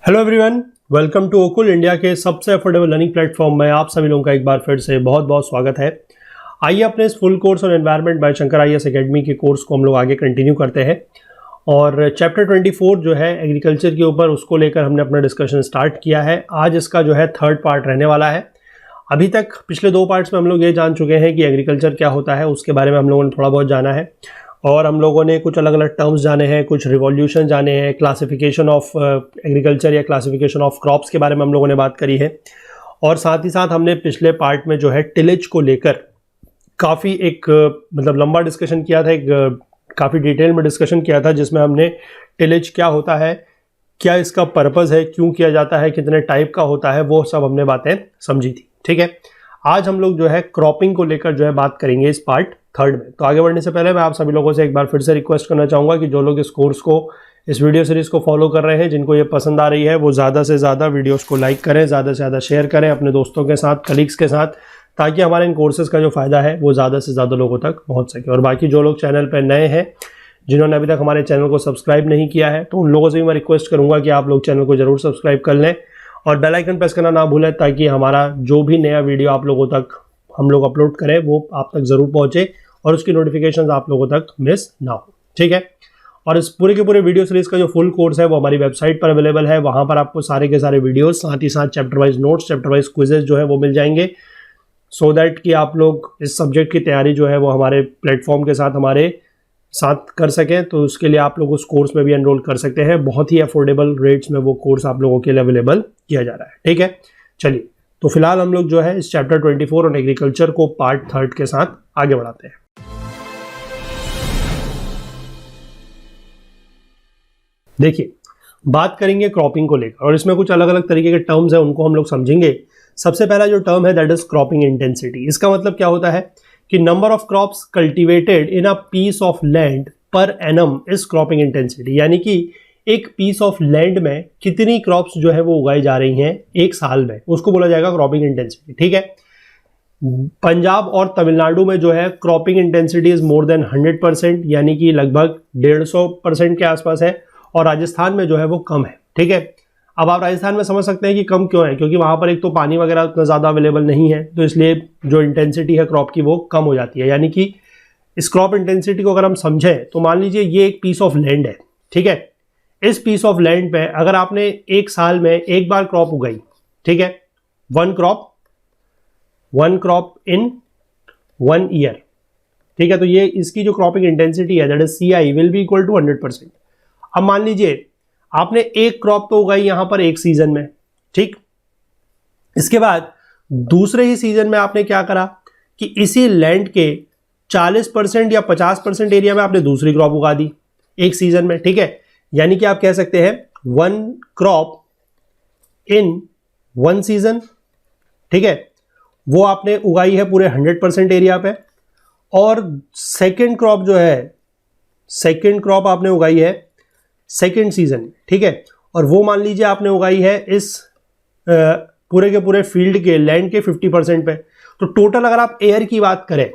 Hello everyone, welcome to Okul India के सबसे affordable learning platform में आप सभी लोगों का एक बार फिर से बहुत बहुत स्वागत है। आइए अपने इस full course on environment by Shankar IAS Academy के कोर्स को हम लोग आगे कंटिन्यू करते हैं और चैप्टर 24 जो है एग्रीकल्चर के ऊपर, उसको लेकर हमने अपना डिस्कशन स्टार्ट किया है। आज इसका जो है थर्ड पार्ट रहने वाला है। अभी तक पिछले दो पार्ट्स में हम लोग ये जान चुके हैं कि एग्रीकल्चर क्या होता है, उसके बारे में हम लोगों ने थोड़ा बहुत जाना है और हम लोगों ने कुछ अलग अलग टर्म्स जाने हैं, कुछ रिवॉल्यूशन जाने हैं, क्लासिफिकेशन ऑफ एग्रीकल्चर या क्लासिफिकेशन ऑफ क्रॉप्स के बारे में हम लोगों ने बात करी है। और साथ ही साथ हमने पिछले पार्ट में जो है टिलेज को लेकर काफ़ी एक लंबा डिस्कशन किया था, एक काफ़ी डिटेल में डिस्कशन किया था, जिसमें हमने टिलेज क्या होता है, क्या इसका पर्पज़ है, क्यों किया जाता है, कितने टाइप का होता है, वो सब हमने बातें समझी थी। ठीक है, आज हम लोग जो है क्रॉपिंग को लेकर जो है बात करेंगे इस पार्ट थर्ड में। तो आगे बढ़ने से पहले मैं आप सभी लोगों से एक बार फिर से रिक्वेस्ट करना चाहूँगा कि जो लोग इस कोर्स को, इस वीडियो सीरीज़ को फॉलो कर रहे हैं, जिनको ये पसंद आ रही है, वो ज़्यादा से ज़्यादा वीडियोस को लाइक करें, ज़्यादा से ज़्यादा शेयर करें अपने दोस्तों के साथ, कलीग्स के साथ, ताकि हमारे इन कोर्सेज़ का जो फ़ायदा है वो ज़्यादा से ज़्यादा लोगों तक पहुँच सके। और बाकी जो लोग चैनल पर नए हैं, जिन्होंने अभी तक हमारे चैनल को सब्सक्राइब नहीं किया है, तो उन लोगों से भी मैं रिक्वेस्ट करूँगा कि आप लोग चैनल को ज़रूर सब्सक्राइब कर लें और बेल आइकन प्रेस करना ना भूलें, ताकि हमारा जो भी नया वीडियो आप लोगों तक हम लोग अपलोड करें वो आप तक ज़रूर पहुँचे और उसकी नोटिफिकेशंस आप लोगों तक मिस ना हो। ठीक है, और इस पूरे के पूरे वीडियो सीरीज़ का जो फुल कोर्स है वो हमारी वेबसाइट पर अवेलेबल है। वहाँ पर आपको सारे के सारे वीडियोस, साथ ही साथ chapter wise notes, chapter wise quizzes जो है वो मिल जाएंगे, सो दैट कि आप लोग इस सब्जेक्ट की तैयारी जो है वो हमारे प्लेटफॉर्म के साथ हमारे साथ कर सकें। तो उसके लिए आप लोग उस कोर्स में भी एनरोल कर सकते हैं। बहुत ही अफोर्डेबल रेट्स में वो कोर्स आप लोगों के लिए अवेलेबल किया जा रहा है। ठीक है, चलिए तो फिलहाल हम लोग जो है इस चैप्टर 24 और एग्रीकल्चर को पार्ट थर्ड के साथ आगे बढ़ाते हैं। देखिए, बात करेंगे क्रॉपिंग को लेकर और इसमें कुछ अलग अलग तरीके के टर्म्स हैं, उनको हम लोग समझेंगे। सबसे पहला जो टर्म है दैट इज क्रॉपिंग इंटेंसिटी। इसका मतलब क्या होता है कि number of crops cultivated in a piece of land per annum is cropping intensity. यानी कि एक पीस ऑफ लैंड में कितनी क्रॉप्स जो है वो उगाई जा रही हैं एक साल में, उसको बोला जाएगा क्रॉपिंग इंटेंसिटी। ठीक है, पंजाब और तमिलनाडु में जो है cropping intensity is more than 100%, यानी कि लगभग 150% के आसपास है, और राजस्थान में जो है वो कम है। ठीक है, अब आप राजस्थान में समझ सकते हैं कि कम क्यों है, क्योंकि वहां पर एक तो पानी वगैरह उतना ज़्यादा अवेलेबल नहीं है, तो इसलिए जो इंटेंसिटी है क्रॉप की वो कम हो जाती है। यानी कि इस क्रॉप इंटेंसिटी को अगर हम समझें तो मान लीजिए ये एक पीस ऑफ लैंड है। ठीक है, इस पीस ऑफ लैंड पे अगर आपने एक साल में एक बार क्रॉप उगाई, ठीक है, वन क्रॉप इन 1 ईयर, ठीक है, तो ये इसकी जो क्रॉपिंग इंटेंसिटी है that is CI will be equal to 100%। अब मान लीजिए आपने एक क्रॉप तो उगाई यहां पर एक सीजन में, ठीक, इसके बाद दूसरे ही सीजन में आपने क्या करा कि इसी लैंड के 40% या 50% एरिया में आपने दूसरी क्रॉप उगा दी एक सीजन में। ठीक है, यानी कि आप कह सकते हैं 1 क्रॉप इन 1 सीजन। ठीक है, वो आपने उगाई है पूरे 100% एरिया पे, और सेकेंड क्रॉप जो है, सेकेंड क्रॉप आपने उगाई है सेकेंड सीजन में। ठीक है, और वो मान लीजिए आपने उगाई है इस पूरे के पूरे फील्ड के लैंड के 50% पे। तो टोटल अगर आप एयर की बात करें,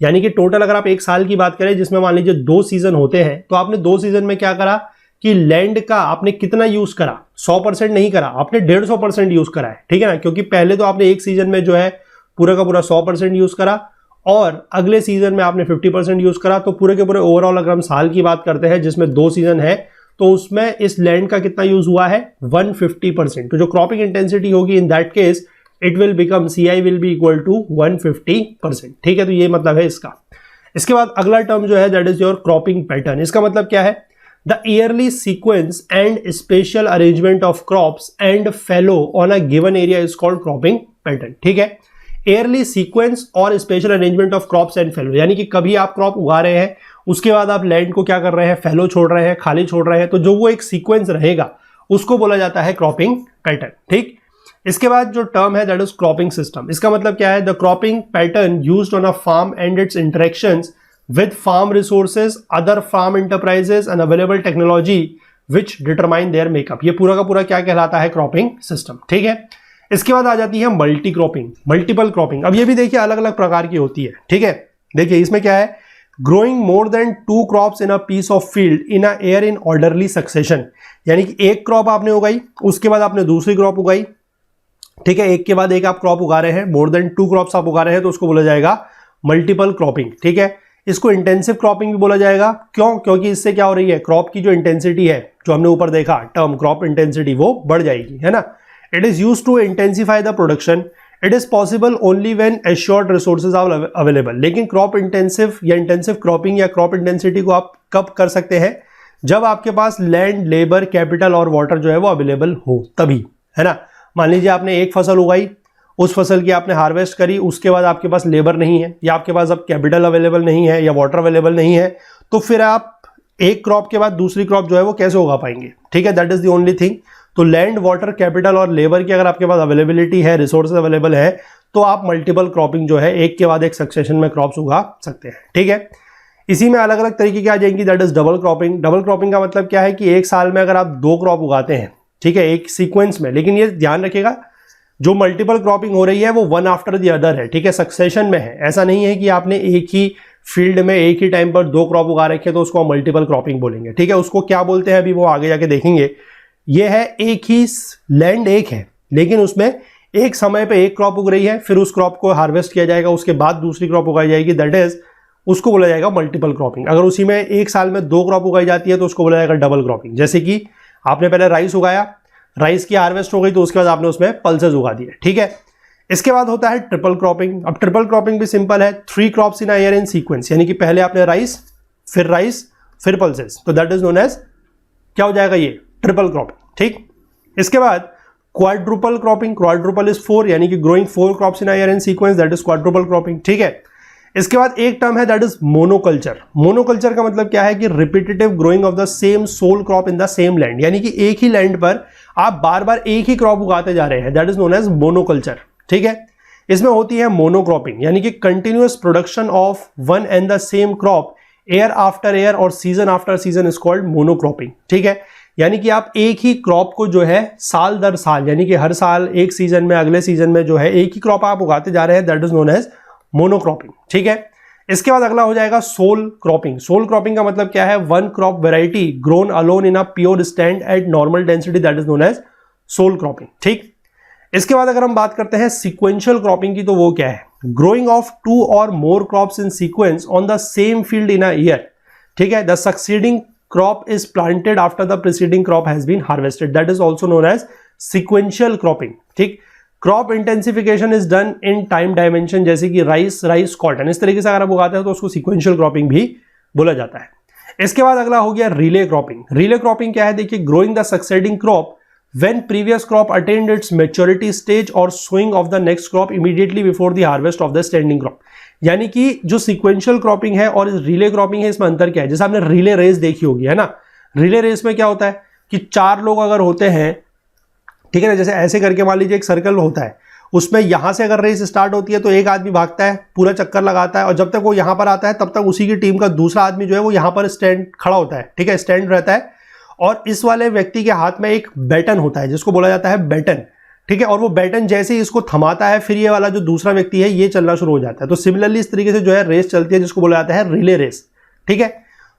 यानी कि टोटल अगर आप एक साल की बात करें जिसमें मान लीजिए 2 सीजन होते हैं, तो आपने 2 सीजन में क्या करा कि लैंड का आपने कितना यूज करा, 100% नहीं करा, आपने 150% यूज करा है। ठीक है ना, क्योंकि पहले तो आपने एक सीजन में जो है पूरा का पूरा 100% यूज करा और अगले सीजन में आपने 50% यूज करा। तो पूरे के पूरे ओवरऑल अगर हम साल की बात करते हैं जिसमें 2 सीजन है, तो उसमें इस लैंड का कितना यूज हुआ है, 150%। तो जो क्रॉपिंग इंटेंसिटी होगी in that case it will become CI will be equal to 150%। ठीक है, तो ये मतलब है इसका। इसके बाद अगला टर्म जो है that is your cropping pattern. इसका मतलब क्या है, the yearly sequence and spatial arrangement of crops and fallow on a given area is called cropping pattern. ठीक है, ईयरली सीक्वेंस और spatial arrangement of crops and fallow, यानी कि कभी आप क्रॉप उगा रहे हैं, उसके बाद आप लैंड को क्या कर रहे हैं, फैलो छोड़ रहे हैं, खाली छोड़ रहे हैं, तो जो वो एक सीक्वेंस रहेगा उसको बोला जाता है क्रॉपिंग पैटर्न। ठीक, इसके बाद जो टर्म है दैट इज क्रॉपिंग सिस्टम। इसका मतलब क्या है, the cropping pattern used on a farm and its interactions with farm resources, other farm enterprises and available technology which determine their makeup। ये पूरा का पूरा क्या कहलाता है, क्रॉपिंग सिस्टम। ठीक है, इसके बाद आ जाती है मल्टी क्रॉपिंग, मल्टीपल क्रॉपिंग। अब ये भी देखिए अलग अलग प्रकार की होती है। ठीक है, देखिए इसमें क्या है, growing more than 2 crops in a piece of field in a year in orderly succession, यानी कि एक क्रॉप आपने उगाई, उसके बाद आपने दूसरी क्रॉप उगाई, ठीक है, एक के बाद एक आप क्रॉप उगा रहे हैं, मोर देन 2 क्रॉप्स आप उगा रहे हैं, तो उसको बोला जाएगा मल्टीपल क्रॉपिंग, ठीक है। इसको इंटेंसिव क्रॉपिंग भी बोला जाएगा। क्यों? क्योंकि इससे क्या हो रही है, क्रॉप की जो इंटेंसिटी है, जो हमने ऊपर देखा टर्म क्रॉप इंटेंसिटी, वो बढ़ जाएगी, है ना। It is used to intensify the production, it is possible only when assured resources are available. लेकिन क्रॉप इंटेंसिव या इंटेंसिव क्रॉपिंग या क्रॉप इंटेंसिटी को आप कब कर सकते हैं, जब आपके पास लैंड, लेबर, कैपिटल और वाटर जो है वो अवेलेबल हो, तभी, है ना। मान लीजिए आपने एक फसल उगाई, उस फसल की आपने हार्वेस्ट करी, उसके बाद आपके पास लेबर नहीं है, या आपके पास अब कैपिटल अवेलेबल नहीं है, या वाटर अवेलेबल नहीं है, तो फिर आप एक क्रॉप के बाद दूसरी क्रॉप जो है वो कैसे उगा पाएंगे, ठीक है। That is the only thing. तो लैंड, वाटर, कैपिटल और लेबर की अगर आपके पास अवेलेबिलिटी है, रिसोर्सेज अवेलेबल है, तो आप मल्टीपल क्रॉपिंग जो है एक के बाद एक सक्सेशन में क्रॉप्स उगा सकते हैं, ठीक है। इसी में अलग अलग तरीके की आ जाएंगी, that is double cropping. Double cropping का मतलब क्या है कि एक साल में अगर आप 2 क्रॉप उगाते हैं, ठीक है, एक सीक्वेंस में, लेकिन ये ध्यान रखिएगा जो मल्टीपल क्रॉपिंग हो रही है वो वन आफ्टर द अदर है, ठीक है, सक्सेशन में है। ऐसा नहीं है कि आपने एक ही फील्ड में एक ही टाइम पर 2 क्रॉप उगा रखे तो उसको हम मल्टीपल क्रॉपिंग बोलेंगे, ठीक है। उसको क्या बोलते हैं अभी वो आगे जाके देखेंगे। ये है एक ही लैंड एक है, लेकिन उसमें एक समय पे एक क्रॉप उग रही है, फिर उस क्रॉप को हार्वेस्ट किया जाएगा, उसके बाद दूसरी क्रॉप उगाई जाएगी, दैट इज उसको बोला जाएगा मल्टीपल क्रॉपिंग। अगर उसी में एक साल में 2 क्रॉप उगाई जाती है तो उसको बोला जाएगा डबल क्रॉपिंग। जैसे कि आपने पहले राइस उगाया, राइस की हार्वेस्ट हो गई, तो उसके बाद आपने उसमें पल्सेस उगा दिए, ठीक है। इसके बाद होता है ट्रिपल क्रॉपिंग। अब ट्रिपल क्रॉपिंग भी सिंपल है, 3 crops in a year in sequence, यानी कि पहले आपने राइस, फिर पल्सेस, तो दैट इज नोन एज क्या हो जाएगा, ये ट्रिपल क्रॉपिंग, ठीक। इसके बाद क्वाड्रुपल क्रॉपिंग, क्वाड्रुपल इज 4, यानी कि growing 4 crops in a year in sequence, that is quadruple cropping, ठीक है। इसके बाद एक टर्म है दैट इज मोनोकल्चर। मोनोकल्चर का मतलब क्या है कि repetitive growing of the same soul crop in the same land, यानी कि एक ही लैंड पर आप बार बार एक ही क्रॉप उगाते जा रहे हैं, that is known as monoculture, ठीक है। इसमें होती है मोनोक्रॉपिंग, यानी कि continuous production of one and the same crop year after year और season after season is called monocropping, ठीक है। यानी कि आप एक ही क्रॉप को जो है साल दर साल, यानी कि हर साल एक सीजन में, अगले सीजन में जो है एक ही क्रॉप आप उगाते जा रहे हैं, that is known as monocropping, ठीक है। इसके बाद अगला हो जाएगा सोल क्रॉपिंग। सोल क्रॉपिंग का मतलब क्या है, one crop variety grown alone in a pure stand at normal density, that is known as sole cropping, ठीक। इसके बाद अगर हम बात करते हैं सीक्वेंशियल क्रॉपिंग की, तो वो क्या है, ग्रोइंग ऑफ 2 और more crops in sequence on the same field in a year, ठीक है। The succeeding crop is planted after the preceding crop has been harvested, that is also known as sequential cropping, ठीक। Crop intensification is done in time dimension, जैसे कि rice, cotton, इस तरीके से अगर आप उगाते हैं तो उसको सीक्वेंशियल क्रॉपिंग भी बोला जाता है। इसके बाद अगला हो गया रिले क्रॉपिंग। रिले क्रॉपिंग क्या है, देखिए, growing the succeeding crop when previous crop attained its maturity stage or sowing of the next crop immediately before the harvest of the standing crop, यानी कि जो सीक्वेंशियल क्रॉपिंग है और relay cropping है, इसमें अंतर क्या है। जैसे आपने रिले रेस देखी होगी, है ना। रिले रेस में क्या होता है कि 4 लोग अगर होते हैं, ठीक है ना, जैसे ऐसे करके मान लीजिए एक सर्कल होता है, उसमें यहां से अगर रेस स्टार्ट होती है तो एक आदमी भागता है, पूरा चक्कर लगाता है, और जब तक वो यहां पर आता है तब तक उसी की टीम का दूसरा आदमी जो है वो यहां पर स्टैंड खड़ा होता है, ठीक है, स्टैंड रहता है, और इस वाले व्यक्ति के हाथ में एक बैटन होता है जिसको बोला जाता है बैटन, ठीक है। और वो बैटन जैसे ही इसको थमाता है, फिर ये वाला जो दूसरा व्यक्ति है ये चलना शुरू हो जाता है। तो सिमिलरली इस तरीके से जो है रेस चलती है, जिसको बोला जाता है रिले रेस, ठीक है।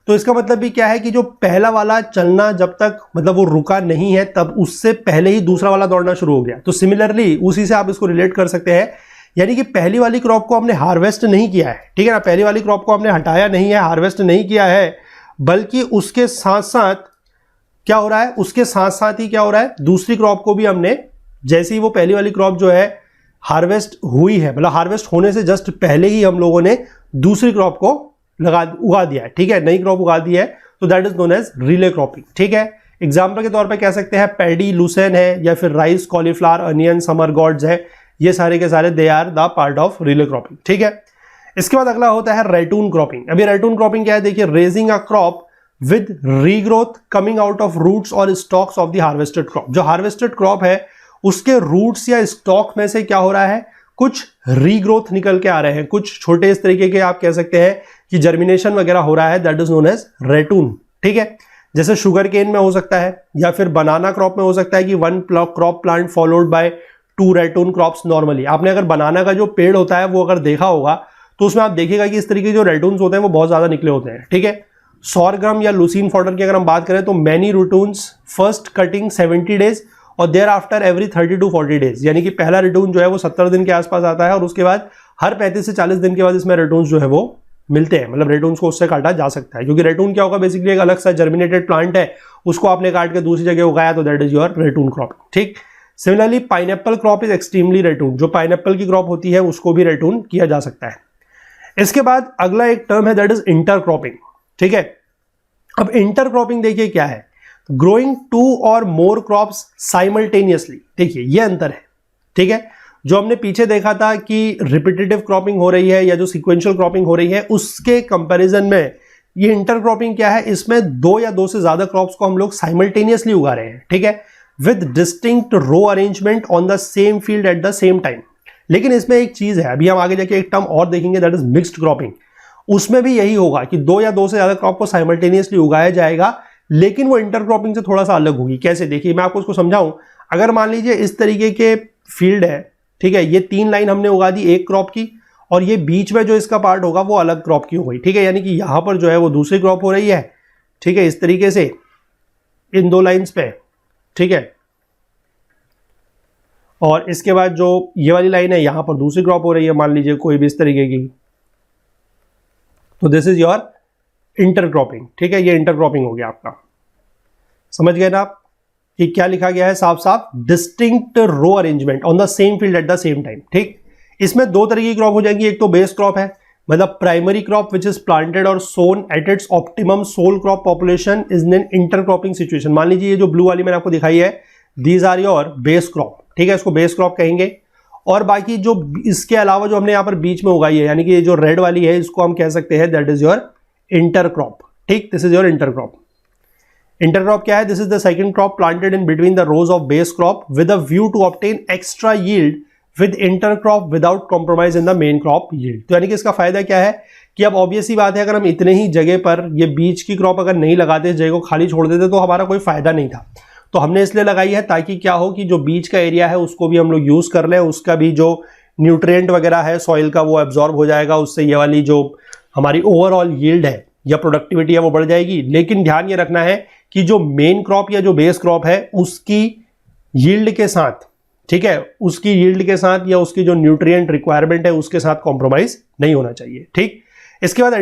तो इसका मतलब भी क्या है कि जो पहला वाला चलना जब तक मतलब वो रुका नहीं है, तब उससे पहले ही दूसरा वाला दौड़ना शुरू हो गया। तो सिमिलरली उसी से आप इसको रिलेट कर सकते हैं, यानी कि पहली वाली क्रॉप को हमने हार्वेस्ट नहीं किया है, ठीक है ना, पहली वाली क्रॉप को हमने हटाया नहीं है, हार्वेस्ट नहीं किया है, बल्कि उसके साथ साथ क्या हो रहा है, उसके साथ साथ ही क्या हो रहा है, दूसरी क्रॉप को भी हमने, जैसे ही वो पहली वाली क्रॉप जो है हार्वेस्ट हुई है, मतलब हार्वेस्ट होने से जस्ट पहले ही हम लोगों ने दूसरी क्रॉप को उगा दिया है, ठीक है, नई क्रॉप उगा दी है, तो that is known as relay cropping, ठीक है। एग्जाम्पल के तौर पे कह सकते हैं पैडी, लूसेन है, या फिर rice, cauliflower, onion, summer gourds है, ये सारे के सारे they are the part of relay cropping, ठीक है। इसके बाद अगला होता है रैटून क्रॉपिंग। अभी रैटून क्रॉपिंग क्या है, देखिए, raising a crop with regrowth coming out of roots और stalks of the harvested crop. जो हार्वेस्टेड क्रॉप है उसके रूट्स या स्टॉक में से क्या हो रहा है, कुछ रीग्रोथ निकल के आ रहे हैं, कुछ छोटे इस तरीके के आप कह सकते हैं कि जर्मिनेशन वगैरह हो रहा है, that is known as ratoon, ठीक है। जैसे शुगर केन में हो सकता है, या फिर बनाना क्रॉप में हो सकता है कि 1 crop plant followed by 2 ratoon crops. Normally आपने अगर बनाना का जो पेड़ होता है वो अगर देखा होगा, तो उसमें आप देखिएगा कि इस तरीके के जो रेटून्स होते हैं वो बहुत ज़्यादा निकले होते हैं, ठीक है। सॉरगम या लुसीन फॉडर की अगर हम बात करें तो many ratoons first cutting 70 days और thereafter every 30 to 40 days, यानी कि पहला रेटून जो है वो 70 दिन के आसपास आता है और उसके बाद हर 35 से 40 दिन के बाद इसमें रेटून्स जो है वो मिलते हैं, मतलब रेटून्स को उससे काटा जा सकता है, क्योंकि रेटून क्या होगा, बेसिकली एक अलग सा जर्मिनेटेड प्लांट है, उसको आपने काट के दूसरी जगह उगाया तो that is your ratoon crop, ठीक। Similarly pineapple crop is extremely ratoon, जो पाइनएप्पल की क्रॉप होती है उसको भी रेटून किया जा सकता है। इसके बाद अगला एक टर्म है दैट इज इंटरक्रॉपिंग, ठीक है। अब इंटरक्रॉपिंग देखिए क्या है, growing 2 or more crops simultaneously, देखिए ये अंतर है, ठीक है। जो हमने पीछे देखा था कि रिपीटेटिव क्रॉपिंग हो रही है या जो सीक्वेंशियल क्रॉपिंग हो रही है, उसके कंपैरिजन में ये इंटरक्रॉपिंग क्या है, इसमें 2 या 2 से ज्यादा क्रॉप्स को हम लोग साइमल्टेनियसली उगा रहे हैं, ठीक है, with distinct row arrangement on the same field at the same time. लेकिन इसमें एक चीज है, अभी हम आगे जाके एक टर्म और देखेंगे दैट इज मिक्स्ड क्रॉपिंग, उसमें भी यही होगा कि 2 या 2 से ज्यादा क्रॉप को साइमल्टेनियसली उगाया जाएगा, लेकिन वो इंटरक्रॉपिंग से थोड़ा सा अलग होगी। कैसे, देखिए मैं आपको उसको समझाऊं। अगर मान लीजिए इस तरीके के फील्ड है, ठीक है, ये 3 लाइन हमने उगा दी एक क्रॉप की, और ये बीच में जो इसका पार्ट होगा वो अलग क्रॉप की हो गई, ठीक है, यानी कि यहां पर जो है वो दूसरी क्रॉप हो रही है, ठीक है, इस तरीके से इन 2 लाइंस पे, ठीक है, और इसके बाद जो ये वाली लाइन है यहां पर दूसरी क्रॉप हो रही है, मान लीजिए कोई भी इस तरीके की, तो दिस इज योर इंटरक्रॉपिंग, ठीक है, ये इंटरक्रॉपिंग हो गया आपका। समझ गए ना आप कि क्या लिखा गया है, साफ साफ distinct row arrangement on the same field at the same time, ठीक। इसमें 2 तरह की क्रॉप हो जाएंगी, एक तो बेस क्रॉप है, मतलब primary crop which is planted और sown at its optimum sole crop population is an intercropping situation. मान लीजिए ये जो ब्लू वाली मैंने आपको दिखाई है, these are your base crop, ठीक है, इसको बेस क्रॉप कहेंगे। और बाकी जो इसके अलावा जो हमने यहाँ पर बीच में उगाई है, यानी कि ये जो रेड वाली है, इसको हम कह सकते हैं दैट इज योर इंटरक्रॉप, ठीक, this is your intercrop. Intercrop क्या है, this is the second crop planted in between the rows of base crop with a view to obtain extra yield with intercrop without compromise in the main crop yield. तो यानी कि इसका फायदा क्या है कि अब ऑब्वियस ही बात है, अगर हम इतने ही जगह पर ये बीच की क्रॉप अगर नहीं लगाते, इस जगह को खाली छोड़ देते, तो हमारा कोई फायदा नहीं था। तो हमने इसलिए लगाई है ताकि क्या हो कि जो बीच का एरिया है उसको भी हम लोग यूज कर लें, उसका भी जो न्यूट्रिएंट वगैरह है सॉइल का वो एब्जॉर्ब हो जाएगा, उससे ये वाली जो हमारी ओवरऑल यील्ड है या प्रोडक्टिविटी है वो बढ़ जाएगी। लेकिन ध्यान ये रखना है कि जो मेन क्रॉप या जो बेस क्रॉप है उसकी यील्ड के साथ, ठीक है, उसकी यील्ड के साथ या उसकी जो न्यूट्रिएंट रिक्वायरमेंट है उसके साथ कॉम्प्रोमाइज नहीं होना चाहिए, ठीक। इसके बाद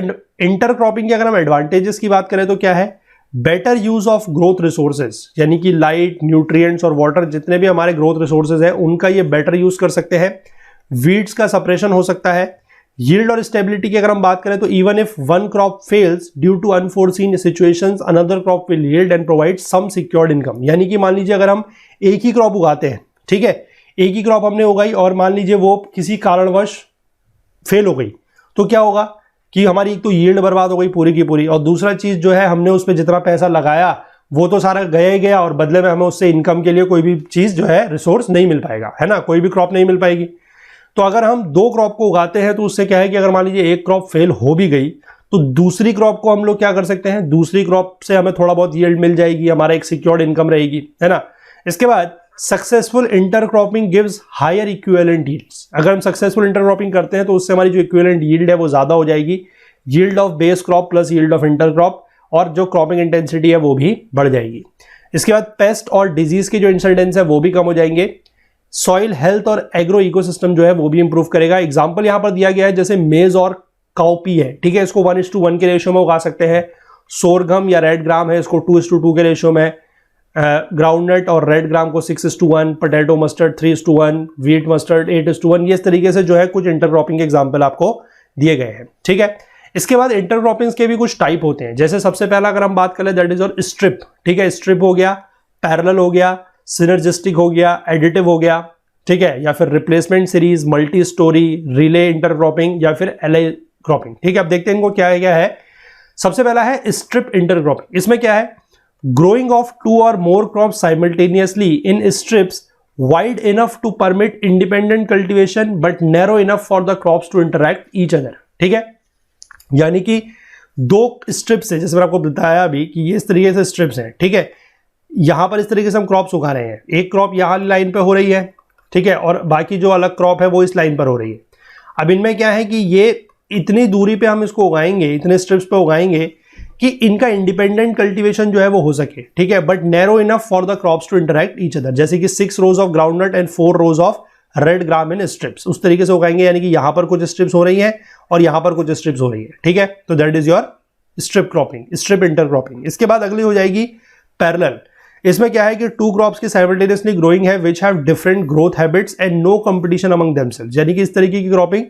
इंटरक्रॉपिंग के अगर हम एडवांटेजेस की बात करें तो क्या है, better use of growth resources, यानी कि लाइट, न्यूट्रिएंट्स और वाटर, जितने भी हमारे ग्रोथ रिसोर्सेज है उनका ये बेटर यूज कर सकते हैं। वीड्स का सप्रेशन हो सकता है। यील्ड और स्टेबिलिटी की अगर हम बात करें तो even if one crop fails due to unforeseen situations another crop will yield and provide some secured income. यानी कि मान लीजिए अगर हम एक ही क्रॉप उगाते हैं, ठीक है, एक ही क्रॉप हमने उगाई और मान लीजिए वो किसी कारणवश फेल हो गई, तो क्या होगा कि हमारी एक तो यील्ड बर्बाद हो गई पूरी की पूरी, और दूसरा चीज जो है हमने उस पर जितना पैसा लगाया वो तो सारा गया ही गया, और बदले में हमें उससे इनकम के लिए कोई भी चीज जो है रिसोर्स नहीं मिल पाएगा, है ना, कोई भी क्रॉप नहीं मिल पाएगी। तो अगर हम 2 क्रॉप को उगाते हैं तो उससे क्या है कि अगर मान लीजिए एक क्रॉप फेल हो भी गई तो दूसरी क्रॉप को हम लोग क्या कर सकते हैं, दूसरी क्रॉप से हमें थोड़ा बहुत यील्ड मिल जाएगी, हमारा एक सिक्योर्ड इनकम रहेगी, है ना। इसके बाद successful intercropping gives higher equivalent yields. अगर हम सक्सेसफुल इंटरक्रॉपिंग करते हैं तो उससे हमारी जो इक्विवेलेंट यील्ड है वो ज्यादा हो जाएगी, yield of base crop plus yield of intercrop, और जो क्रॉपिंग इंटेंसिटी है वो भी बढ़ जाएगी। इसके बाद पेस्ट और डिजीज के जो इंसिडेंस है वो भी कम हो जाएंगे। सॉइल हेल्थ और एग्रो इकोसिस्टम जो है वो भी इंप्रूव करेगा। एग्जांपल यहां पर दिया गया है जैसे मेज और काउपी है, ठीक है, इसको 1:1 के रेशियो में उगा सकते हैं। सोरगम या रेड ग्राम है, इसको 2:2 के रेशियो में। ग्राउंडनट और रेड ग्राम को 6:1, पोटैटो मस्टर्ड 3:1, व्हीट मस्टर्ड 8:1। ये इस तरीके से जो है कुछ इंटरक्रॉपिंग के एग्जाम्पल आपको दिए गए हैं, ठीक है। इसके बाद इंटरक्रॉपिंग के भी कुछ टाइप होते हैं, जैसे सबसे पहला अगर हम बात करें दैट इज और स्ट्रिप, ठीक है, स्ट्रिप हो गया, पैरेलल हो गया, सिनर्जिस्टिक हो गया, एडिटिव हो गया, ठीक है, या फिर replacement series, multi storey, relay intercropping या फिर एलआई क्रॉपिंग, ठीक है। अब देखते हैं इनको क्या है। सबसे पहला है स्ट्रिप इंटरक्रॉपिंग। इसमें क्या है, growing of 2 or more crops simultaneously in strips wide enough to permit independent cultivation but narrow enough for the crops to interact each other, ठीक है। यानी कि 2 स्ट्रिप्स है, जैसे मैंने आपको बताया अभी कि ये इस तरीके से स्ट्रिप्स हैं, ठीक है। यहां पर इस तरीके से हम क्रॉप्स उगा रहे हैं, एक क्रॉप यहां लाइन पे हो रही है, ठीक है, और बाकी जो अलग क्रॉप है वो इस लाइन पर हो रही है। अब इनमें क्या है कि ये इतनी दूरी पे हम इसको उगाएंगे, इतने स्ट्रिप्स पे उगाएंगे कि इनका इंडिपेंडेंट कल्टीवेशन जो है वो हो सके, ठीक है, but narrow enough for the crops to interact each other, जैसे कि 6 rows of groundnut and 4 rows of red gram in strips, उस तरीके से उगाएंगे, यानी कि यहां पर कुछ स्ट्रिप्स हो रही हैं और यहां पर कुछ स्ट्रिप्स हो रही है, ठीक है। तो that is your strip cropping, strip intercropping. इसके बाद अगली हो जाएगी पैरेलल। इसमें क्या है कि 2 क्रॉप्स की साइमल्टेनियसली ग्रोइंग है which have different growth habits and no competition among themselves, यानी कि इस तरीके की क्रॉपिंग,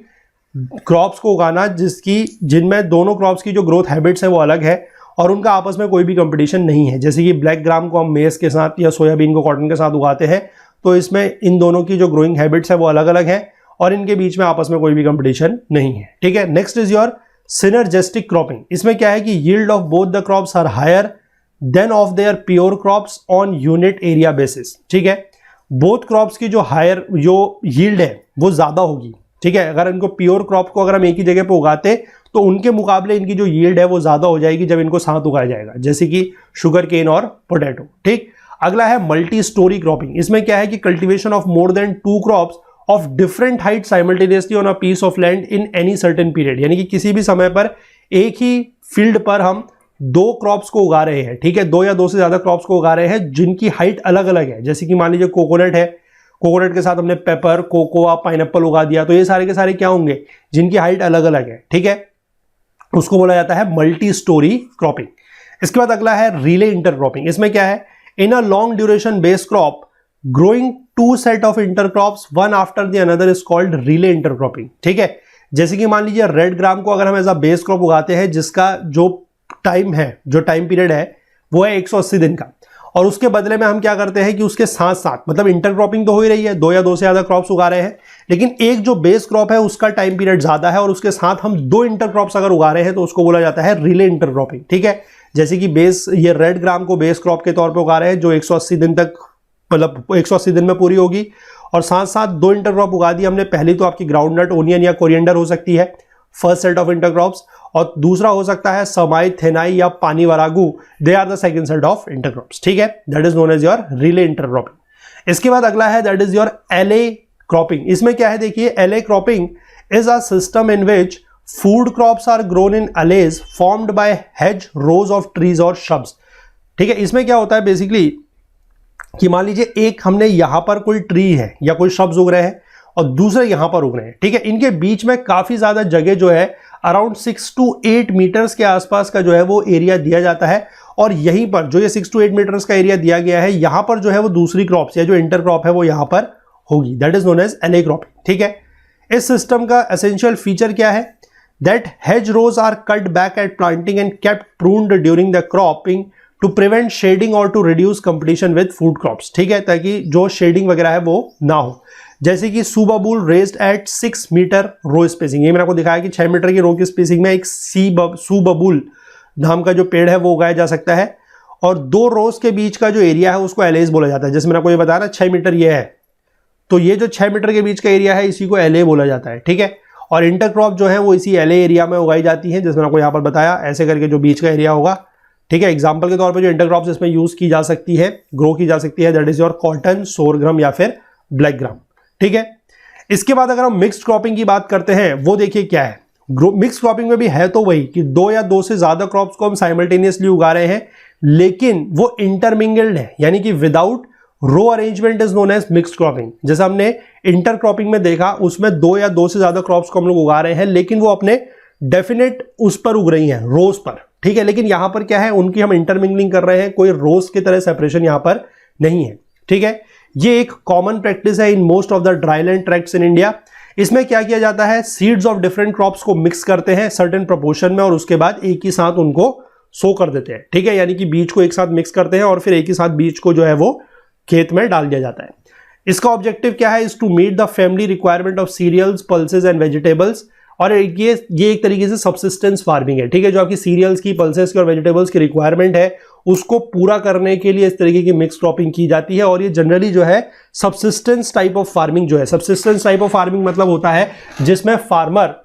क्रॉप्स को उगाना जिनमें दोनों क्रॉप्स की जो ग्रोथ हैबिट्स है वो अलग है और उनका आपस में कोई भी कंपटीशन नहीं है। जैसे कि ब्लैक ग्राम को हम मेज के साथ या सोयाबीन को कॉटन के साथ उगाते हैं, तो इसमें इन दोनों की जो ग्रोइंग हैबिट्स है वो अलग अलग है और इनके बीच में आपस में कोई भी कंपटीशन नहीं है, ठीक है। Next is your synergistic cropping. इसमें क्या है कि yield of both the crops are higher than of their pure crops on unit area basis, ठीक है। बोथ क्रॉप्स की जो हायर जो यील्ड है वो ज्यादा होगी, ठीक है। अगर इनको प्योर क्रॉप को अगर हम एक ही जगह पे उगाते तो उनके मुकाबले इनकी जो यील्ड है वो ज्यादा हो जाएगी जब इनको साथ उगाया जाएगा, जैसे कि शुगर केन और पोटैटो, ठीक। अगला है मल्टी स्टोरी क्रॉपिंग। इसमें क्या है कि cultivation of more than 2 crops of different height simultaneously on a piece of land in any certain period, यानी कि किसी भी समय पर एक ही फील्ड पर हम 2 क्रॉप्स को उगा रहे हैं, ठीक है, 2 या 2 से ज्यादा क्रॉप्स को उगा रहे हैं जिनकी हाइट अलग अलग है। जैसे कि मान लीजिए कोकोनट है, कोकोनट के साथ हमने पेपर, कोकोआ, पाइनएप्पल उगा दिया, तो ये सारे के सारे क्या होंगे, जिनकी हाइट अलग अलग है, ठीक है, उसको बोला जाता है मल्टी स्टोरी क्रॉपिंग। इसके बाद अगला है रिले इंटरक्रॉपिंग। इसमें क्या है, in a long duration base crop growing 2 set of intercrops one after the another is called relay intercropping, ठीक है। जैसे कि मान लीजिए रेड ग्राम को अगर हम एज अ बेस क्रॉप उगाते हैं जिसका जो टाइम है, जो टाइम पीरियड है वो है 180 दिन का, और उसके बदले में हम क्या करते हैं कि उसके साथ साथ, मतलब इंटरक्रॉपिंग तो हो ही रही है, 2 या 2 से ज्यादा क्रॉप्स उगा रहे हैं, लेकिन एक जो बेस क्रॉप है उसका टाइम पीरियड ज्यादा है और उसके साथ हम 2 इंटरक्रॉप्स अगर उगा रहे हैं तो उसको बोला जाता है रिले इंटरक्रॉपिंग, ठीक है। जैसे कि बेस, ये रेड ग्राम को बेस क्रॉप के तौर पर उगा रहे हैं जो 180 दिन तक, मतलब 180 दिन में पूरी होगी, और साथ साथ 2 इंटरक्रॉप उगा दी हमने। पहली तो आपकी ग्राउंडनट, ओनियन या कोरिएंडर हो सकती है, फर्स्ट सेट ऑफ इंटरक्रॉप्स, और दूसरा हो सकता है समाई, थेनाई या panivaragu, they are the second set of intercrops, ठीक है। That is known as your relay intercropping. इसके बाद अगला है that is your alley cropping. इसमें क्या है, देखिए, alley cropping is a system in which food crops are grown in alleys formed by hedge rows of trees और shrubs, ठीक है। इसमें क्या होता है बेसिकली कि मान लीजिए एक हमने यहां पर कोई ट्री है या कोई श्रब्स उग रहे हैं और दूसरे यहां पर उग रहे हैं, ठीक है। इनके बीच में काफी ज्यादा जगह जो है अराउंड 6 to 8 मीटर्स के आसपास का जो है वो एरिया दिया जाता है, और यहीं पर जो ये 6 to 8 मीटर्स का एरिया दिया गया है, यहां पर जो है वो दूसरी क्रॉप्स या जो इंटरक्रॉप है वो यहां पर होगी, that is known as alley cropping, ठीक है। इस सिस्टम का एसेंशियल फीचर क्या है, that hedge rows are cut back at planting and kept pruned during the cropping to prevent shading और to reduce competition with food crops, ठीक है, ताकि जो शेडिंग वगैरह है वो ना हो। जैसे कि सुबबूल रेज्ड एट 6 मीटर रो स्पेसिंग, ये मैंने आपको दिखाया कि 6 मीटर की रो की स्पेसिंग में एक सुबबूल नाम का जो पेड़ है वो उगाया जा सकता है, और 2 रोज के बीच का जो एरिया है उसको एलेज बोला जाता है। जैसे मैंने आपको ये बताया ना 6 मीटर ये है, तो ये जो 6 मीटर के बीच का एरिया है इसी को एले बोला जाता है, ठीक है। और इंटरक्रॉप जो है वो इसी एले एरिया में उगाई जाती है, जैसे मैंने आपको यहाँ पर बताया, ऐसे करके जो बीच का एरिया होगा, ठीक है। एग्जाम्पल के तौर पर जो इंटरक्रॉप्स इसमें यूज की जा सकती है, ग्रो की जा सकती है, दैट इज योर कॉटन, सोरग्राम या फिर ब्लैक ग्राम, ठीक है। इसके बाद अगर हम मिक्स्ड क्रॉपिंग की बात करते हैं, वो देखिए क्या है, मिक्स्ड क्रॉपिंग में भी है तो वही कि 2 या 2 से ज्यादा क्रॉप्स को हम साइमल्टेनियसली उगा रहे हैं, लेकिन वो इंटरमिंगल्ड है, यानी कि without row arrangement is known as mixed cropping. जैसे हमने इंटरक्रॉपिंग में देखा, उसमें 2 या 2 से ज्यादा क्रॉप्स को हम लोग उगा रहे हैं, लेकिन वो अपने डेफिनेट उस पर उग रही हैं, रोज पर, ठीक है। लेकिन यहां पर क्या है, उनकी हम इंटरमिंगलिंग कर रहे हैं, कोई रोज की तरह सेपरेशन यहां पर नहीं है, ठीक है। ये एक कॉमन प्रैक्टिस है in most of the dryland tracts in India. इसमें क्या किया जाता है, सीड्स ऑफ डिफरेंट क्रॉप्स को मिक्स करते हैं सर्टेन प्रोपोर्शन में, और उसके बाद एक ही साथ उनको सो कर देते हैं, ठीक है। यानी कि बीज को एक साथ मिक्स करते हैं और फिर एक ही साथ बीज को जो है वो खेत में डाल दिया जाता है। इसका ऑब्जेक्टिव क्या है, is to meet the family requirement of cereals, pulses and vegetables, और ये एक तरीके से सब्सिस्टेंस फार्मिंग है, ठीक है। जो आपकी सीरियल्स की, पल्सेस की और वेजिटेबल्स की रिक्वायरमेंट है उसको पूरा करने के लिए इस तरीके की मिक्स क्रॉपिंग की जाती है, और ये जनरली जो है सब्सिस्टेंस टाइप ऑफ फार्मिंग जो है, सब्सिस्टेंस टाइप ऑफ फार्मिंग मतलब होता है जिसमें फार्मर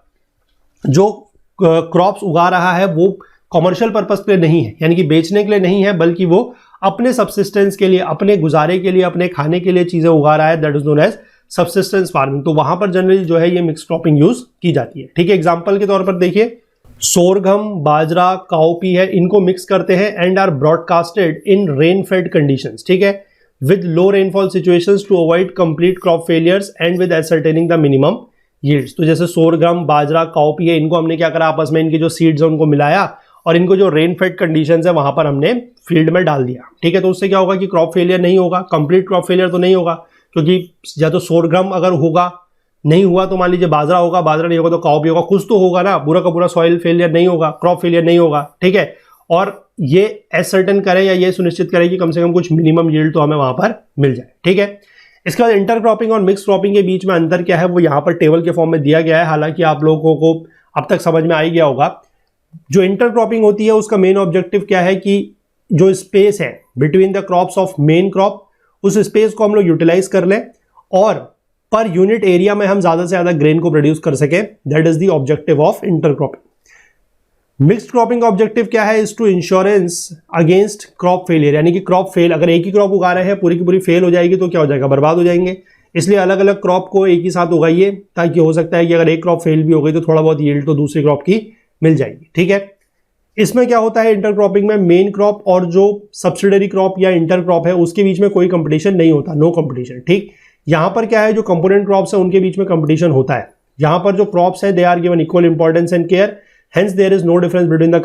जो क्रॉप्स उगा रहा है वो कॉमर्शियल पर्पस के लिए नहीं है, यानी कि बेचने के लिए नहीं है, बल्कि वो अपने सब्सिस्टेंस के लिए, अपने गुजारे के लिए, अपने खाने के लिए चीजें उगा रहा है, that is known as subsistence farming, तो वहां पर जनरली जो है ये मिक्स क्रॉपिंग यूज की जाती है। ठीक है, एग्जांपल के तौर पर देखिए सोरगम, बाजरा, काउपी है, इनको मिक्स करते हैं and are broadcasted in rain fed conditions. ठीक है, with low rainfall situations to avoid complete crop failures and with ascertaining the minimum yields. तो जैसे सोरगम, बाजरा, काउपी है, इनको हमने क्या करा, आपस में इनकी जो सीड्स है उनको मिलाया और इनको जो रेन फेड कंडीशंस है वहां पर हमने फील्ड में डाल दिया। ठीक है, तो उससे क्या होगा कि क्रॉप फेलियर नहीं होगा, कंप्लीट क्रॉप फेलियर तो नहीं होगा, क्योंकि या तो सोरगम अगर होगा, नहीं हुआ तो मान लीजिए बाजरा होगा, बाजरा नहीं होगा तो काउपी होगा, कुछ तो होगा ना, पूरा का पूरा सॉइल फेलियर नहीं होगा, क्रॉप फेलियर नहीं होगा। ठीक है, और ये एसर्टेन करें या ये सुनिश्चित करें कि कम से कम कुछ मिनिमम यील्ड तो हमें वहां पर मिल जाए। ठीक है, इसके बाद इंटरक्रॉपिंग और मिक्स क्रॉपिंग के बीच में अंतर क्या है वो यहाँ पर टेबल के फॉर्म में दिया गया है। हालांकि आप लोगों को अब तक समझ में आ ही गया होगा। जो इंटरक्रॉपिंग होती है उसका मेन ऑब्जेक्टिव क्या है कि जो स्पेस है between the crops of main crop, उस स्पेस को हम लोग यूटिलाइज कर लें और पर यूनिट एरिया में हम ज्यादा से ज्यादा ग्रेन को प्रोड्यूस कर सके। That is the objective of intercropping. Mixed cropping का ऑब्जेक्टिव क्या है, is to insurance against crop failure, यानी कि क्रॉप फेल, अगर एक ही क्रॉप उगा रहे हैं पूरी की पूरी फेल हो जाएगी तो क्या हो जाएगा, बर्बाद हो जाएंगे। इसलिए अलग अलग क्रॉप को एक ही साथ उगाइए, ताकि हो सकता है कि अगर एक क्रॉप फेल भी हो गई तो थोड़ा बहुत यील्ड तो दूसरी क्रॉप की मिल जाएगी। ठीक है, इसमें क्या होता है इंटरक्रॉपिंग में, मेन क्रॉप और जो सब्सिडरी क्रॉप या इंटर क्रॉप है उसके बीच में कोई कंपटीशन नहीं होता, नो कंपटीशन। ठीक, यहां पर क्या है, जो कंपोनेंट क्रॉप्स है उनके बीच में कंपटीशन होता है। यहां पर जो क्रॉप्स है they are given equal importance and care, hence there is no difference between the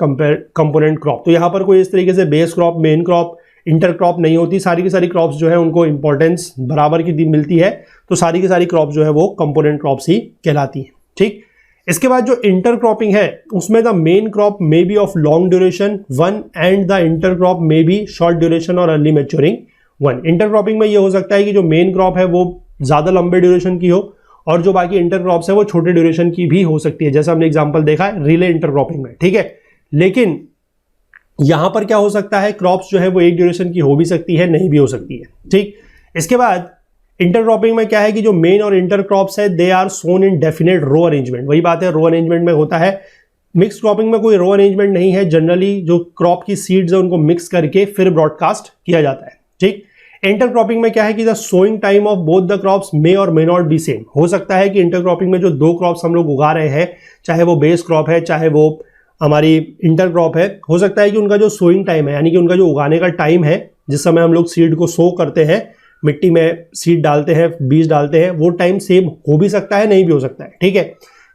component crop. तो यहां पर कोई इस तरीके से base crop, main crop, intercrop नहीं होती, सारी की सारी क्रॉप्स जो है उनको इंपॉर्टेंस बराबर की मिलती है, तो सारी की सारी क्रॉप्स जो है वो कंपोनेंट क्रॉप्स ही कहलाती है। ठीक, इसके बाद जो इंटरक्रॉपिंग है उसमें the main crop may be of long duration one and the intercrop may be short duration और अर्ली मैच्योरिंग वन। इंटरक्रॉपिंग में ये हो सकता है कि जो मेन क्रॉप है वो ज्यादा लंबे ड्यूरेशन की हो और जो बाकी इंटरक्रॉप्स है वो छोटे ड्यूरेशन की भी हो सकती है, जैसा हमने एग्जांपल देखा है रिले इंटरक्रॉपिंग में। ठीक है, लेकिन यहां पर क्या हो सकता है, क्रॉप्स जो है वो एक ड्यूरेशन की हो भी सकती है, नहीं भी हो सकती है। ठीक, इसके बाद इंटरक्रॉपिंग में क्या है कि जो मेन और इंटर क्रॉप्स है they are sown in definite row arrangement. वही बात है, रो अरेंजमेंट में होता है। मिक्स क्रॉपिंग में कोई रो अरेंजमेंट नहीं है, जनरली जो क्रॉप की सीड्स है उनको मिक्स करके फिर ब्रॉडकास्ट किया जाता है। ठीक, इंटरक्रॉपिंग में क्या है कि the sowing time of both the crops may और मे नॉट बी सेम। हो सकता है कि इंटरक्रॉपिंग में जो दो क्रॉप्स हम लोग उगा रहे हैं, चाहे वो बेस क्रॉप है चाहे वो हमारी इंटर क्रॉप है, हो सकता है कि उनका जो सोइंग टाइम है यानी कि उनका जो उगाने का टाइम है जिस समय हम लोग सीड को सो करते हैं, मिट्टी में सीड डालते हैं, बीज डालते हैं, वो टाइम सेम हो भी सकता है, नहीं भी हो सकता है। ठीक है,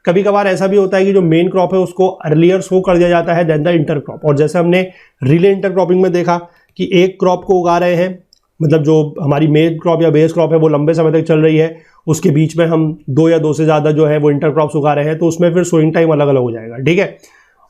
कभी कभार ऐसा भी होता है कि जो मेन क्रॉप है उसको अर्लियर सो कर दिया जाता है देन द इंटर क्रॉप। और जैसे हमने रिले इंटरक्रॉपिंग में देखा कि एक क्रॉप को उगा रहे हैं, मतलब जो हमारी मेन क्रॉप या बेस क्रॉप है वो लंबे समय तक चल रही है, उसके बीच में हम दो या दो से ज्यादा जो है वो इंटर क्रॉप्स उगा रहे हैं, तो उसमें फिर सोइंग टाइम अलग अलग हो जाएगा। ठीक है,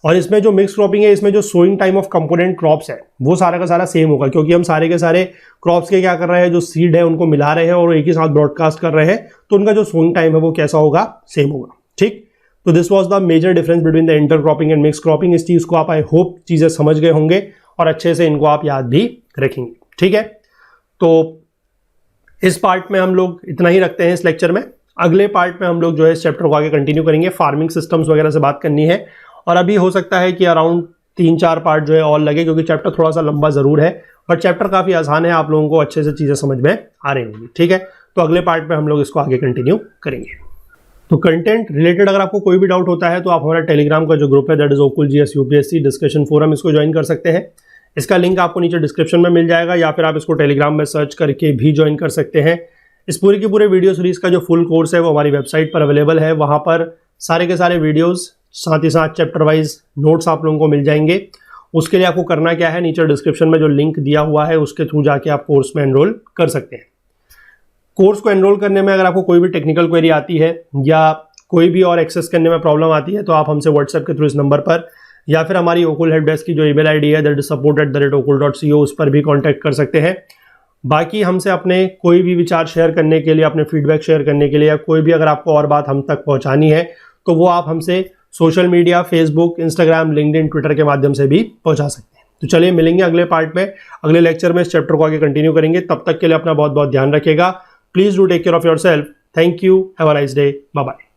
और इसमें जो मिक्स क्रॉपिंग है इसमें जो sowing time of component crops है वो सारा का सारा सेम होगा, क्योंकि हम सारे के सारे क्रॉप्स के क्या कर रहे हैं, जो सीड है उनको मिला रहे हैं और एक ही साथ ब्रॉडकास्ट कर रहे हैं, तो उनका जो सोइंग टाइम है वो कैसा होगा, सेम होगा। ठीक, तो this was the major difference between the intercropping and mix cropping. इस चीज को आप आई होप चीजें समझ गए होंगे और अच्छे से इनको आप याद भी रखेंगे। ठीक है, तो इस पार्ट में हम लोग इतना ही रखते हैं इस लेक्चर में। अगले पार्ट में हम लोग जो है इस चैप्टर को आगे कंटिन्यू करेंगे, फार्मिंग सिस्टम्स वगैरह से बात करनी है, और अभी हो सकता है कि अराउंड 3-4 पार्ट जो है और लगे, क्योंकि चैप्टर थोड़ा सा लंबा जरूर है बट चैप्टर काफी आसान है, आप लोगों को अच्छे से चीजें समझ में आ रही होंगी। ठीक है, तो अगले पार्ट में हम लोग इसको आगे कंटिन्यू करेंगे। तो कंटेंट रिलेटेड अगर आपको कोई भी डाउट होता है तो आप हमारा टेलीग्राम का जो ग्रुप है that is Okul GS UPSC discussion forum, इसको ज्वाइन कर सकते हैं। इसका लिंक आपको नीचे डिस्क्रिप्शन में मिल जाएगा, या फिर आप इसको टेलीग्राम में सर्च करके भी ज्वाइन कर सकते हैं। इस पूरे के पूरे वीडियो सीरीज का जो फुल कोर्स है वो हमारी वेबसाइट पर अवेलेबल है, वहां पर सारे के सारे वीडियोस साथ ही साथ चैप्टर वाइज नोट्स आप लोगों को मिल जाएंगे। उसके लिए आपको करना क्या है, नीचे डिस्क्रिप्शन में जो लिंक दिया हुआ है उसके थ्रू जाके आप कोर्स में एनरोल कर सकते हैं। कोर्स को एनरोल करने में अगर आपको कोई भी टेक्निकल क्वेरी आती है या कोई भी और एक्सेस करने में प्रॉब्लम आती है तो आप हमसे व्हाट्सएप के थ्रू इस नंबर पर या फिर हमारी ओकुल हेल्प डेस्क की जो ईमेल आईडी है दैट इज support@okul.co उस पर भी कांटेक्ट कर सकते हैं। बाकी हमसे अपने कोई भी विचार शेयर करने के लिए, अपने फीडबैक शेयर करने के लिए, या कोई भी अगर आपको और बात हम तक पहुंचानी है तो वो आप हमसे social media, Facebook, Instagram, LinkedIn, Twitter के माध्यम से भी पहुंचा सकते हैं। तो चलिए मिलेंगे अगले पार्ट में, अगले लेक्चर में इस चैप्टर को आगे कंटिन्यू करेंगे। तब तक के लिए अपना बहुत बहुत ध्यान रखिएगा। Please do take care of yourself. Thank you, have a nice day, bye bye.